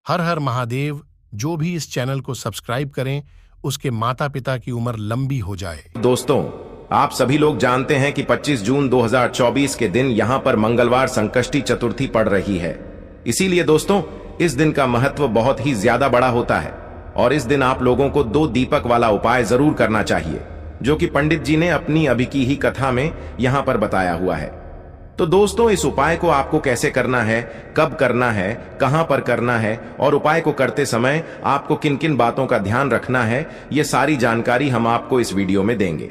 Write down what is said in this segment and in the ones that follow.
हर हर महादेव। जो भी इस चैनल को सब्सक्राइब करें उसके माता पिता की उम्र लंबी हो जाए। दोस्तों, आप सभी लोग जानते हैं कि 25 जून 2024 के दिन यहां पर मंगलवार संकष्टी चतुर्थी पड़ रही है। इसीलिए दोस्तों, इस दिन का महत्व बहुत ही ज्यादा बड़ा होता है और इस दिन आप लोगों को 2 दीपक वाला उपाय जरूर करना चाहिए, जो कि पंडित जी ने अपनी अभी की ही कथा में यहां पर बताया हुआ है। तो दोस्तों, इस उपाय को आपको कैसे करना है, कब करना है, कहां पर करना है और उपाय को करते समय आपको किन किन बातों का ध्यान रखना है, ये सारी जानकारी हम आपको इस वीडियो में देंगे।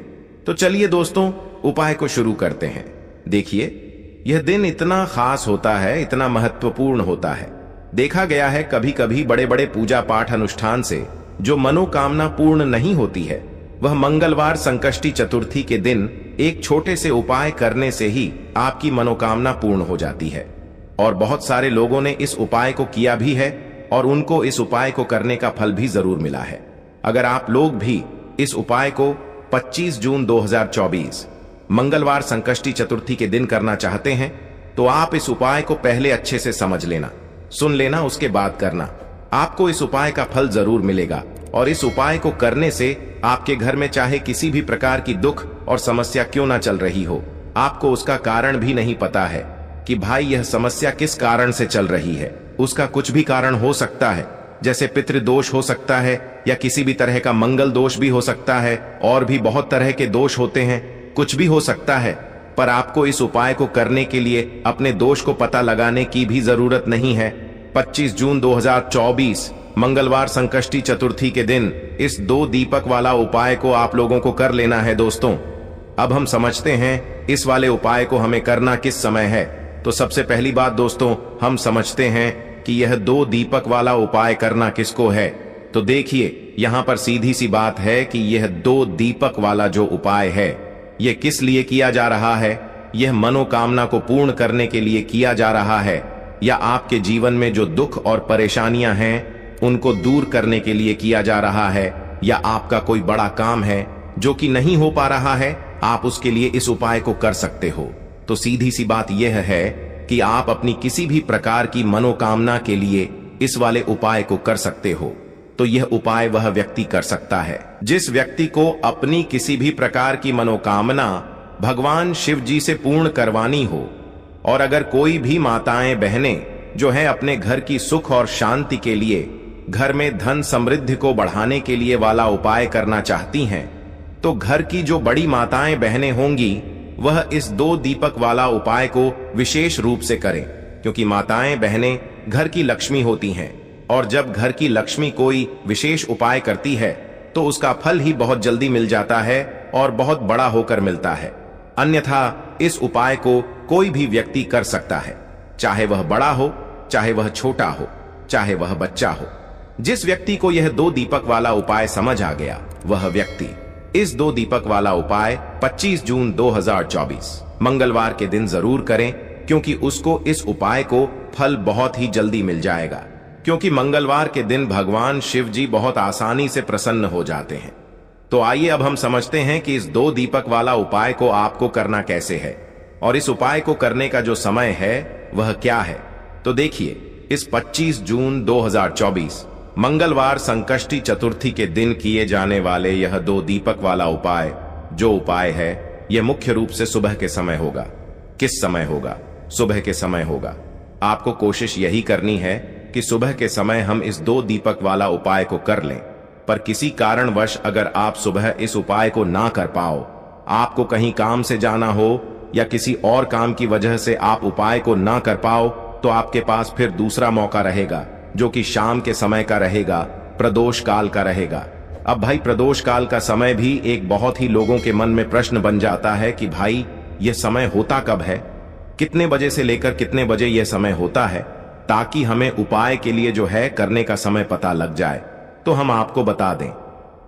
तो चलिए दोस्तों, उपाय को शुरू करते हैं। देखिए, यह दिन इतना खास होता है, इतना महत्वपूर्ण होता है। देखा गया है कभी कभी बड़े बड़े पूजा पाठ अनुष्ठान से जो मनोकामना पूर्ण नहीं होती है, वह मंगलवार संकष्टी चतुर्थी के दिन एक छोटे से उपाय करने से ही आपकी मनोकामना पूर्ण हो जाती है। और बहुत सारे लोगों ने इस उपाय को किया भी है और उनको इस उपाय को करने का फल भी जरूर मिला है। अगर आप लोग भी इस उपाय को 25 जून 2024 मंगलवार संकष्टी चतुर्थी के दिन करना चाहते हैं, तो आप इस उपाय को पहले अच्छे से समझ लेना, सुन लेना, उसके बाद करना। आपको इस उपाय का फल जरूर मिलेगा और इस उपाय को करने से आपके घर में चाहे किसी भी प्रकार की दुख और समस्या क्यों ना चल रही हो, आपको उसका कारण भी नहीं पता है कि भाई यह समस्या किस कारण से चल रही है। उसका कुछ भी कारण हो सकता है, जैसे पितृदोष हो सकता है या किसी भी तरह का मंगल दोष भी हो सकता है, और भी बहुत तरह के दोष होते हैं, कुछ भी हो सकता है। पर आपको इस उपाय को करने के लिए अपने दोष को पता लगाने की भी जरूरत नहीं है। 25 जून 2024 मंगलवार संकष्टी चतुर्थी के दिन इस 2 दीपक वाला उपाय को आप लोगों को कर लेना है। दोस्तों, अब हम समझते हैं इस वाले उपाय को हमें करना किस समय है। तो सबसे पहली बात दोस्तों, हम समझते हैं कि यह 2 दीपक वाला उपाय करना किसको है। तो देखिए, यहां पर सीधी सी बात है कि यह 2 दीपक वाला जो उपाय है, यह किस लिए किया जा रहा है। यह मनोकामना को पूर्ण करने के लिए किया जा रहा है, या आपके जीवन में जो दुख और परेशानियां हैं उनको दूर करने के लिए किया जा रहा है, या आपका कोई बड़ा काम है जो कि नहीं हो पा रहा है, आप उसके लिए इस उपाय को कर सकते हो। तो सीधी सी बात यह है कि आप अपनी किसी भी प्रकार की मनोकामना के लिए इस वाले उपाय को कर सकते हो। तो यह उपाय वह व्यक्ति कर सकता है जिस व्यक्ति को अपनी किसी भी प्रकार की मनोकामना भगवान शिव जी से पूर्ण करवानी हो। और अगर कोई भी माताएं बहनें जो है अपने घर की सुख और शांति के लिए, घर में धन समृद्धि को बढ़ाने के लिए वाला उपाय करना चाहती हैं, तो घर की जो बड़ी माताएं बहनें होंगी वह इस 2 दीपक वाला उपाय को विशेष रूप से करें, क्योंकि माताएं बहनें घर की लक्ष्मी होती हैं और जब घर की लक्ष्मी कोई विशेष उपाय करती है तो उसका फल ही बहुत जल्दी मिल जाता है और बहुत बड़ा होकर मिलता है। अन्यथा इस उपाय को कोई भी व्यक्ति कर सकता है, चाहे वह बड़ा हो, चाहे वह छोटा हो, चाहे वह बच्चा हो। जिस व्यक्ति को यह 2 दीपक वाला उपाय समझ आ गया, वह व्यक्ति इस 2 दीपक वाला उपाय 25 जून 2024 मंगलवार के दिन जरूर करें, क्योंकि उसको इस उपाय को फल बहुत ही जल्दी मिल जाएगा। क्योंकि मंगलवार के दिन भगवान शिव जी बहुत आसानी से प्रसन्न हो जाते हैं। तो आइए अब हम समझते हैं कि इस 2 दीपक वाला उपाय को आपको करना कैसे है और इस उपाय को करने का जो समय है वह क्या है। तो देखिए, इस 25 जून 2024 मंगलवार संकष्टी चतुर्थी के दिन किए जाने वाले यह 2 दीपक वाला उपाय, जो उपाय है, यह मुख्य रूप से सुबह के समय होगा। किस समय होगा? सुबह के समय होगा। आपको कोशिश यही करनी है कि सुबह के समय हम इस 2 दीपक वाला उपाय को कर लें। पर किसी कारणवश अगर आप सुबह इस उपाय को ना कर पाओ, आपको कहीं काम से जाना हो या किसी और काम की वजह से आप उपाय को ना कर पाओ, तो आपके पास फिर दूसरा मौका रहेगा, जो कि शाम के समय का रहेगा, प्रदोष काल का रहेगा। अब भाई, प्रदोष काल का समय भी एक बहुत ही लोगों के मन में प्रश्न बन जाता है कि भाई यह समय होता कब है, कितने बजे से लेकर कितने बजे यह समय होता है, ताकि हमें उपाय के लिए जो है करने का समय पता लग जाए। तो हम आपको बता दें,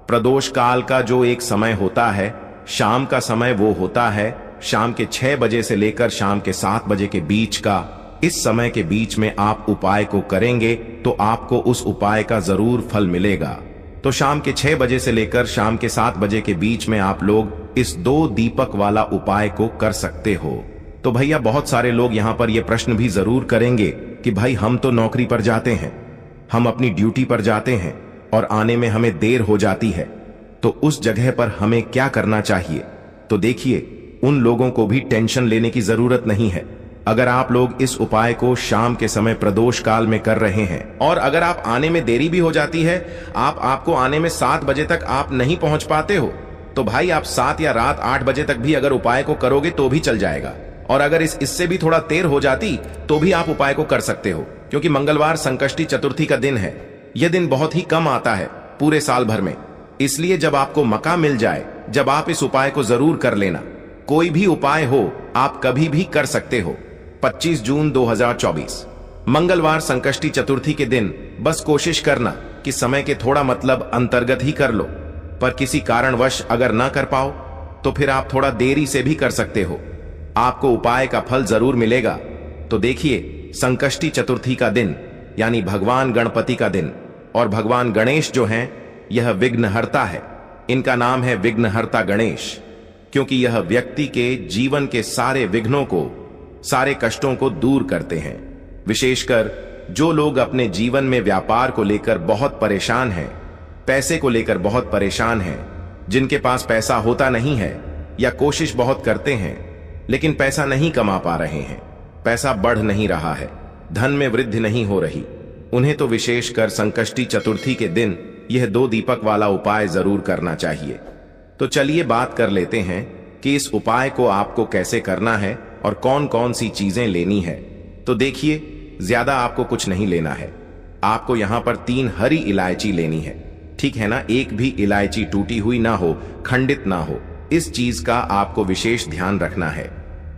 प्रदोष काल का जो एक समय होता है, शाम का समय, वो होता है शाम के 6 बजे से लेकर शाम के 7 बजे के बीच का। इस समय के बीच में आप उपाय को करेंगे तो आपको उस उपाय का जरूर फल मिलेगा। तो शाम के 6 बजे से लेकर शाम के 7 बजे के बीच में आप लोग इस 2 दीपक वाला उपाय को कर सकते हो। तो भैया, बहुत सारे लोग यहाँ पर यह प्रश्न भी जरूर करेंगे कि भाई हम तो नौकरी पर जाते हैं, हम अपनी ड्यूटी पर जाते हैं और आने में हमें देर हो जाती है, तो उस जगह पर हमें क्या करना चाहिए? तो देखिए, उन लोगों को भी टेंशन लेने की जरूरत नहीं है। अगर आप लोग इस उपाय को शाम के समय प्रदोष काल में कर रहे हैं और अगर आप आने में देरी भी हो जाती है, आपको आने में 7 बजे तक आप नहीं पहुंच पाते हो, तो भाई आप 7 या रात 8 बजे तक भी अगर उपाय को करोगे तो भी चल जाएगा। और अगर इससे भी थोड़ा देर हो जाती तो भी आप उपाय को कर सकते हो, क्योंकि मंगलवार संकष्टी चतुर्थी का दिन है। यह दिन बहुत ही कम आता है पूरे साल भर में, इसलिए जब आपको मौका मिल जाए, जब आप इस उपाय को जरूर कर लेना। कोई भी उपाय हो, आप कभी भी कर सकते हो। 25 जून 2024 मंगलवार संकष्टी चतुर्थी के दिन बस कोशिश करना कि समय के थोड़ा मतलब अंतर्गत ही कर लो, पर किसी कारणवश अगर ना कर पाओ तो फिर आप थोड़ा देरी से भी कर सकते हो। आपको उपाय का फल जरूर मिलेगा। तो देखिए, संकष्टी चतुर्थी का दिन यानी भगवान गणपति का दिन, और भगवान गणेश जो हैं, यह विघ्नहर्ता है। इनका नाम है विघ्नहर्ता गणेश, क्योंकि यह व्यक्ति के जीवन के सारे विघ्नों को, सारे कष्टों को दूर करते हैं। विशेषकर जो लोग अपने जीवन में व्यापार को लेकर बहुत परेशान हैं, पैसे को लेकर बहुत परेशान हैं, जिनके पास पैसा होता नहीं है या कोशिश बहुत करते हैं लेकिन पैसा नहीं कमा पा रहे हैं, पैसा बढ़ नहीं रहा है, धन में वृद्धि नहीं हो रही, उन्हें तो विशेषकर संकष्टी चतुर्थी के दिन यह 2 दीपक वाला उपाय जरूर करना चाहिए। तो चलिए बात कर लेते हैं कि इस उपाय को आपको कैसे करना है और कौन कौन सी चीजें लेनी है। तो देखिए, ज्यादा आपको कुछ नहीं लेना है। आपको यहां पर 3 हरी इलायची लेनी है, ठीक है ना? एक भी इलायची टूटी हुई ना हो, खंडित ना हो, इस चीज का आपको विशेष ध्यान रखना है।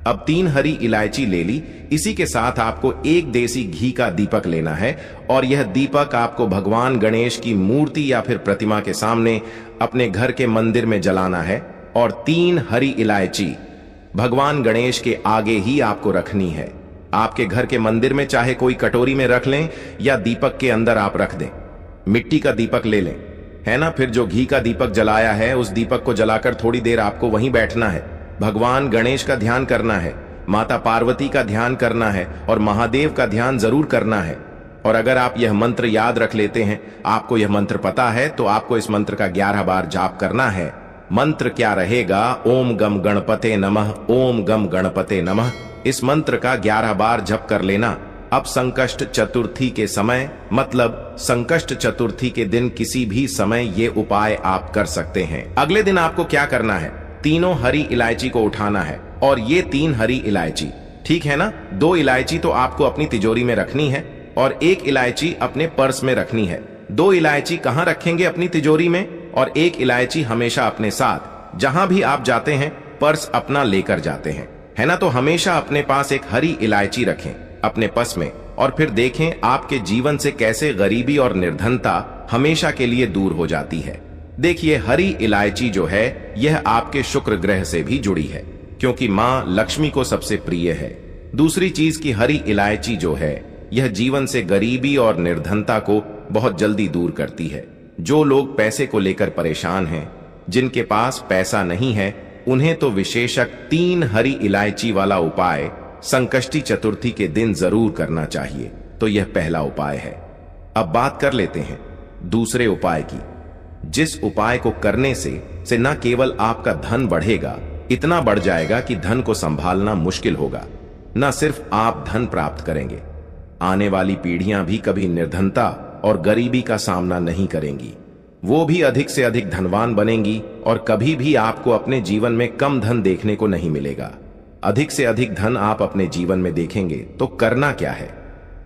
अब 3 हरी इलायची ले ली, इसी के साथ आपको 1 देसी घी का दीपक लेना है, और यह दीपक आपको भगवान गणेश की मूर्ति या फिर प्रतिमा के सामने अपने घर के मंदिर में जलाना है, और 3 हरी इलायची भगवान गणेश के आगे ही आपको रखनी है। आपके घर के मंदिर में चाहे कोई कटोरी में रख लें या दीपक के अंदर आप रख दें। मिट्टी का दीपक ले लें, है ना? फिर जो घी का दीपक जलाया है, उस दीपक को जलाकर थोड़ी देर आपको वहीं बैठना है। भगवान गणेश का ध्यान करना है, माता पार्वती का ध्यान करना है, और महादेव का ध्यान जरूर करना है। और अगर आप यह मंत्र याद रख लेते हैं, आपको यह मंत्र पता है, तो आपको इस मंत्र का 11 बार जाप करना है। मंत्र क्या रहेगा? ओम गम गणपते नमः, ओम गम गणपते नमः। इस मंत्र का 11 बार जप कर लेना। अब संकष्ट चतुर्थी के समय, मतलब संकष्ट चतुर्थी के दिन किसी भी समय ये उपाय आप कर सकते हैं। अगले दिन आपको क्या करना है? तीनों हरी इलायची को उठाना है, और ये 3 हरी इलायची, ठीक है ना? 2 इलायची तो आपको अपनी तिजोरी में रखनी है और 1 इलायची अपने पर्स में रखनी है। 2 इलायची कहाँ रखेंगे? अपनी तिजोरी में, और 1 इलायची हमेशा अपने साथ, जहां भी आप जाते हैं पर्स अपना लेकर जाते हैं, है ना? तो हमेशा अपने पास 1 हरी इलायची रखें अपने पर्स में, और फिर देखें आपके जीवन से कैसे गरीबी और निर्धनता हमेशा के लिए दूर हो जाती है। देखिए, हरी इलायची जो है, यह आपके शुक्र ग्रह से भी जुड़ी है, क्योंकि मां लक्ष्मी को सबसे प्रिय है। दूसरी चीज की हरी इलायची जो है, यह जीवन से गरीबी और निर्धनता को बहुत जल्दी दूर करती है। जो लोग पैसे को लेकर परेशान हैं, जिनके पास पैसा नहीं है, उन्हें तो विशेषक 3 हरी इलायची वाला उपाय संकष्टी चतुर्थी के दिन जरूर करना चाहिए। तो यह पहला उपाय है। अब बात कर लेते हैं दूसरे उपाय की, जिस उपाय को करने से न केवल आपका धन बढ़ेगा, इतना बढ़ जाएगा कि धन को संभालना मुश्किल होगा। न सिर्फ आप धन प्राप्त करेंगे, आने वाली पीढ़ियां भी कभी निर्धनता और गरीबी का सामना नहीं करेंगी। वो भी अधिक से अधिक धनवान बनेंगी, और कभी भी आपको अपने जीवन में कम धन देखने को नहीं मिलेगा। अधिक से अधिक धन आप अपने जीवन में देखेंगे। तो करना क्या है?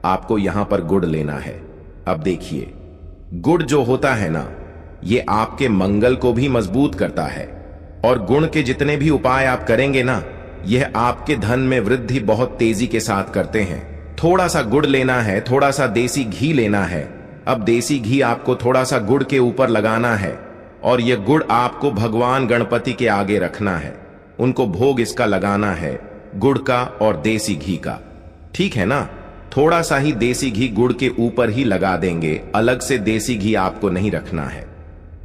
आपको यहां पर गुड़ लेना है। अब देखिए, गुड़ जो होता है ना, ये आपके मंगल को भी मजबूत करता है, और गुण के जितने भी उपाय आप करेंगे ना, यह आपके धन में वृद्धि बहुत तेजी के साथ करते हैं। थोड़ा सा गुड़ लेना है, थोड़ा सा देसी घी लेना है। अब देसी घी आपको थोड़ा सा गुड़ के ऊपर लगाना है, और यह गुड़ आपको भगवान गणपति के आगे रखना है। उनको भोग इसका लगाना है, गुड़ का और देसी घी का, ठीक है ना? थोड़ा सा ही देसी घी गुड़ के ऊपर ही लगा देंगे, अलग से देसी घी आपको नहीं रखना है।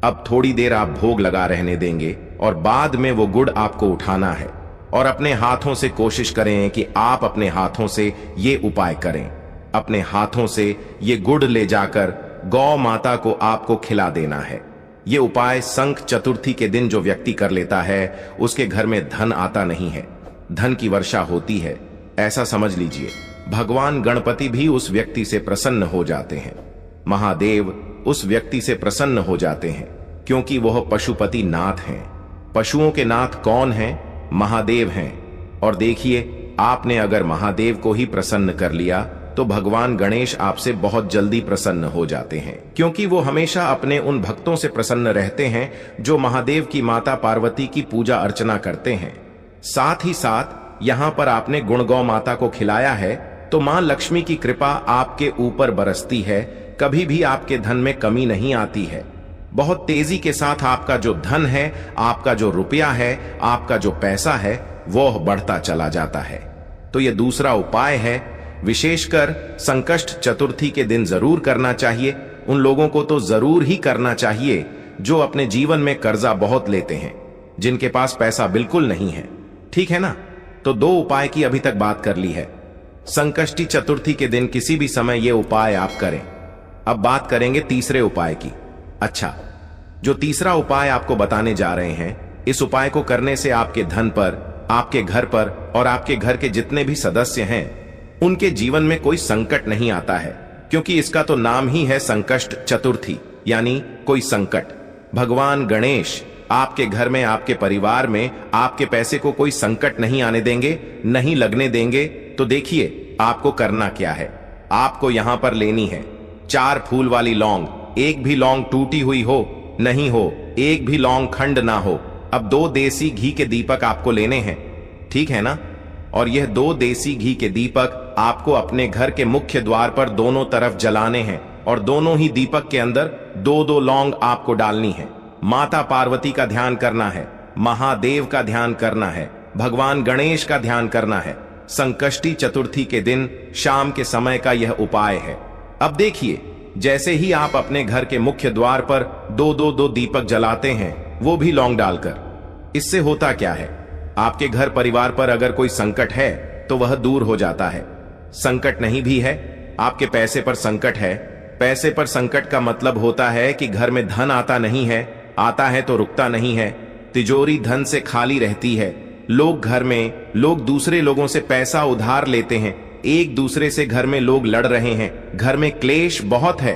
अब थोड़ी देर आप भोग लगा रहने देंगे, और बाद में वो गुड़ आपको उठाना है, और अपने हाथों से कोशिश करें कि आप अपने हाथों से ये उपाय करें। अपने हाथों से ये गुड़ ले जाकर गौ माता को आपको खिला देना है। ये उपाय संक चतुर्थी के दिन जो व्यक्ति कर लेता है उसके घर में धन आता नहीं है, धन की वर्षा होती है। ऐसा समझ लीजिए, भगवान गणपति भी उस व्यक्ति से प्रसन्न हो जाते हैं, महादेव उस व्यक्ति से प्रसन्न हो जाते हैं, क्योंकि वह पशुपति नाथ हैं। पशुओं के नाथ कौन हैं? महादेव हैं। और देखिए, आपने अगर महादेव को ही प्रसन्न कर लिया तो भगवान गणेश आपसे बहुत जल्दी प्रसन्न हो जाते हैं, क्योंकि वो हमेशा अपने उन भक्तों से प्रसन्न रहते हैं जो महादेव की माता पार्वती की पूजा अर्चना करते हैं। साथ ही साथ यहां पर आपने गुण गौ माता को खिलाया है तो मां लक्ष्मी की कृपा आपके ऊपर बरसती है, कभी भी आपके धन में कमी नहीं आती है। बहुत तेजी के साथ आपका जो धन है, आपका जो रुपया है, आपका जो पैसा है, वह बढ़ता चला जाता है। तो यह दूसरा उपाय है, विशेषकर संकष्ट चतुर्थी के दिन जरूर करना चाहिए। उन लोगों को तो जरूर ही करना चाहिए जो अपने जीवन में कर्जा बहुत लेते हैं, जिनके पास पैसा बिल्कुल नहीं है। ठीक है ना? तो दो उपाय की अभी तक बात कर ली है। संकष्टी चतुर्थी के दिन किसी भी समय ये उपाय आप करें। अब बात करेंगे तीसरे उपाय की। अच्छा, जो तीसरा उपाय आपको बताने जा रहे हैं, इस उपाय को करने से आपके धन पर, आपके घर पर और आपके घर के जितने भी सदस्य हैं उनके जीवन में कोई संकट नहीं आता है, क्योंकि इसका तो नाम ही है संकष्ट चतुर्थी, यानी कोई संकट। भगवान गणेश आपके घर में, आपके परिवार में, आपके पैसे को कोई संकट नहीं आने देंगे, नहीं लगने देंगे। तो देखिए, आपको करना क्या है। आपको यहां पर लेनी है 4 फूल वाली लौंग। एक भी लौंग टूटी हुई हो नहीं हो, एक भी लौंग खंड ना हो। अब 2 देसी घी के दीपक आपको लेने हैं, ठीक है ना? और यह 2 देसी घी के दीपक आपको अपने घर के मुख्य द्वार पर दोनों तरफ जलाने हैं, और दोनों ही दीपक के अंदर 2-2 लौंग आपको डालनी है। माता पार्वती का ध्यान करना है, महादेव का ध्यान करना है, भगवान गणेश का ध्यान करना है। संकष्टी चतुर्थी के दिन शाम के समय का यह उपाय है। अब देखिए, जैसे ही आप अपने घर के मुख्य द्वार पर 2-2 दीपक जलाते हैं, वो भी लौंग डालकर, इससे होता क्या है? आपके घर परिवार पर अगर कोई संकट है तो वह दूर हो जाता है। संकट नहीं भी है, आपके पैसे पर संकट है। पैसे पर संकट का मतलब होता है कि घर में धन आता नहीं है, आता है तो रुकता नहीं है, तिजोरी धन से खाली रहती है। लोग दूसरे लोगों से पैसा उधार लेते हैं, एक दूसरे से घर में लोग लड़ रहे हैं, घर में क्लेश बहुत है।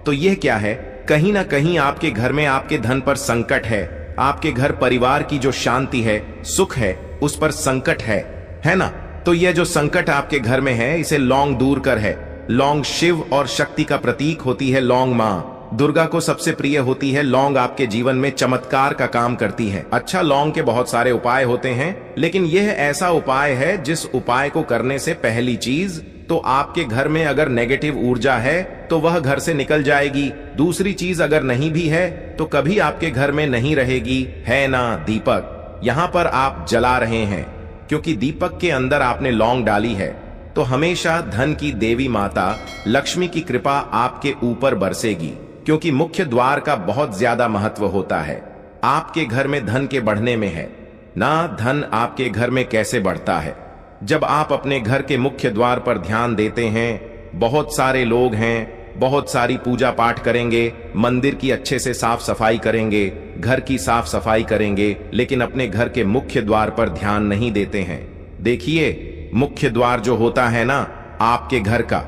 तो यह क्या है? कहीं ना कहीं आपके घर में आपके धन पर संकट है, आपके घर परिवार की जो शांति है, सुख है, उस पर संकट है ना? तो यह जो संकट आपके घर में है, इसे लौंग दूर कर है। लौंग शिव और शक्ति का प्रतीक होती है। लौंग मां दुर्गा को सबसे प्रिय होती है। लौंग आपके जीवन में चमत्कार का काम करती है। अच्छा, लौंग के बहुत सारे उपाय होते हैं, लेकिन यह ऐसा उपाय है जिस उपाय को करने से पहली चीज तो आपके घर में अगर नेगेटिव ऊर्जा है तो वह घर से निकल जाएगी। दूसरी चीज अगर नहीं भी है तो कभी आपके घर में नहीं रहेगी, है ना? दीपक यहां पर आप जला रहे हैं, क्योंकि दीपक के अंदर आपने लौंग डाली है, तो हमेशा धन की देवी माता लक्ष्मी की कृपा आपके ऊपर बरसेगी, क्योंकि मुख्य द्वार का बहुत ज्यादा महत्व होता है। आपके घर में धन के बढ़ने में है ना। धन आपके घर में कैसे बढ़ता है? जब आप अपने घर के मुख्य द्वार पर ध्यान देते हैं, बहुत सारे लोग हैं, बहुत सारी पूजा पाठ करेंगे, मंदिर की अच्छे से साफ सफाई करेंगे, घर की साफ सफाई करेंगे, लेकिन अपने घर के मुख्य द्वार पर ध्यान नहीं देते हैं। देखिए, मुख्य द्वार जो होता है ना आपके घर का,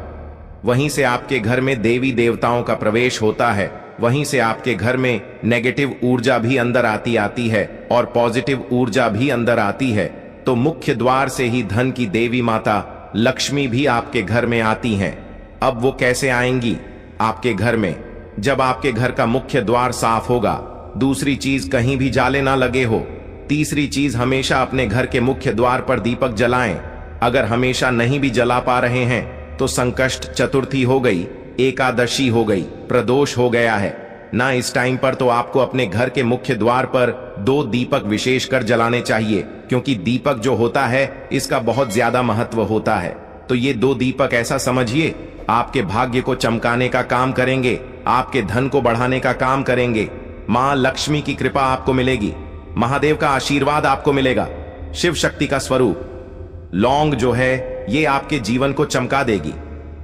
वहीं से आपके घर में देवी देवताओं का प्रवेश होता है। वहीं से आपके घर में नेगेटिव ऊर्जा भी अंदर आती है और पॉजिटिव ऊर्जा भी अंदर आती है। तो मुख्य द्वार से ही धन की देवी माता लक्ष्मी भी आपके घर में आती हैं। अब वो कैसे आएंगी आपके घर में? जब आपके घर का मुख्य द्वार साफ होगा, दूसरी चीज कहीं भी जाले ना लगे हो। तीसरी चीज, हमेशा अपने घर के मुख्य द्वार पर दीपक जलाएं। अगर हमेशा नहीं भी जला पा रहे हैं तो संकष्ट चतुर्थी हो गई, एकादशी हो गई, प्रदोष हो गया है ना, इस टाइम पर तो आपको अपने घर के मुख्य द्वार पर 2 दीपक विशेषकर जलाने चाहिए, क्योंकि दीपक जो होता है इसका बहुत ज्यादा महत्व होता है। तो ये 2 दीपक ऐसा समझिए, आपके भाग्य को चमकाने का काम करेंगे, आपके धन को बढ़ाने का काम करेंगे। मां लक्ष्मी की कृपा आपको मिलेगी, महादेव का आशीर्वाद आपको मिलेगा, शिव शक्ति का स्वरूप लौंग जो है ये आपके जीवन को चमका देगी।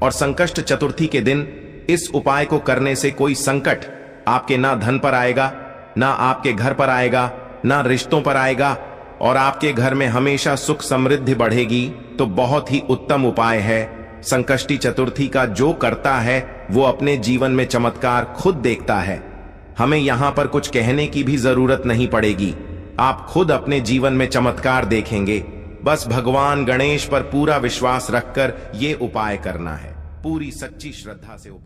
और संकष्ट चतुर्थी के दिन इस उपाय को करने से कोई संकट आपके ना धन पर आएगा, ना आपके घर पर आएगा, ना रिश्तों पर आएगा और आपके घर में हमेशा सुख समृद्धि बढ़ेगी। तो बहुत ही उत्तम उपाय है। संकष्टी चतुर्थी का जो करता है वो अपने जीवन में चमत्कार खुद देखता है। हमें यहां पर कुछ कहने की भी जरूरत नहीं पड़ेगी, आप खुद अपने जीवन में चमत्कार देखेंगे। बस भगवान गणेश पर पूरा विश्वास रखकर ये उपाय करना है, पूरी सच्ची श्रद्धा से उपाय